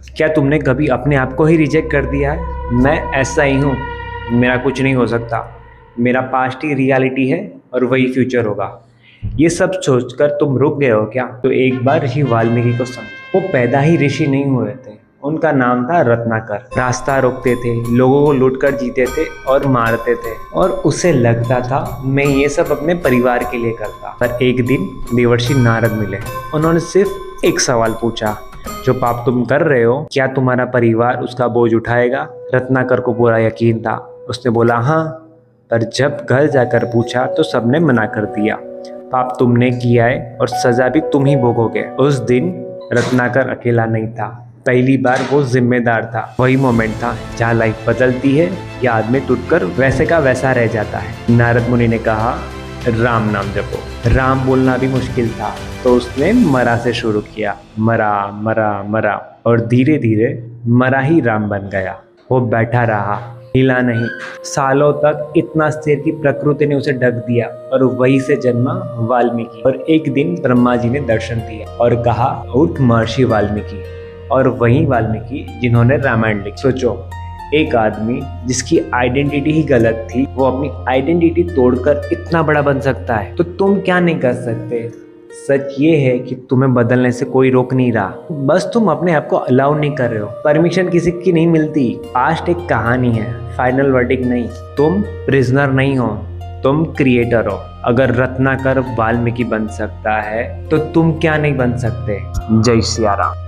क्या तुमने कभी अपने आप को ही रिजेक्ट कर दिया है? मैं ऐसा ही हूँ, मेरा कुछ नहीं हो सकता, मेरा पास्ट ही रियलिटी है और वही फ्यूचर होगा। ये सब सोचकर तुम रुक गए हो क्या? तो एक बार ऋषि वाल्मीकि को समझो। वो पैदा ही ऋषि नहीं हुए थे, उनका नाम था रत्नाकर। रास्ता रोकते थे, लोगों को लूटकर जीते थे और मारते थे, और उसे लगता था मैं ये सब अपने परिवार के लिए करता। पर एक दिन देवर्षि नारद मिले। उन्होंने सिर्फ एक सवाल पूछा, जो पाप तुम कर रहे हो क्या तुम्हारा परिवार उसका बोझ उठाएगा? रत्नाकर को पूरा यकीन था। उसने बोला हाँ, पर जब घर जाकर पूछा तो सबने मना कर दिया। पाप तुमने किया है और सजा भी तुम ही भोगोगे। उस दिन रत्नाकर अकेला नहीं था, पहली बार वो जिम्मेदार था। वही मोमेंट था जहाँ लाइफ बदलती है या आदमी टूटकर वैसे का वैसा रह जाता है। नारद मुनि ने कहा राम नाम जपो। राम बोलना भी मुश्किल था, तो उसने मरा से शुरू किया। मरा मरा मरा, और धीरे धीरे मरा ही राम बन गया। वो बैठा रहा, हिला नहीं। सालों तक इतना स्थिर की प्रकृति ने उसे ढक दिया, और वहीं से जन्मा वाल्मीकि। और एक दिन ब्रह्मा जी ने दर्शन दिया और कहा उठ महर्षि वाल्मीकि। और वही वाल्मीकि जिन्होंने रामायण लिखी। सोचो, एक आदमी जिसकी आइडेंटिटी ही गलत थी, वो अपनी आइडेंटिटी तोड़कर इतना बड़ा बन सकता है, तो तुम क्या नहीं कर सकते? सच ये है कि तुम्हें बदलने से कोई रोक नहीं रहा, बस तुम अपने आप को अलाउ नहीं कर रहे हो। परमिशन किसी की नहीं मिलती। पास्ट एक कहानी है, फाइनल वर्डिक्ट नहीं। तुम प्रिजनर नहीं हो, तुम क्रिएटर हो। अगर रत्नाकर वाल्मीकि बन सकता है तो तुम क्या नहीं बन सकते? जय सिया राम।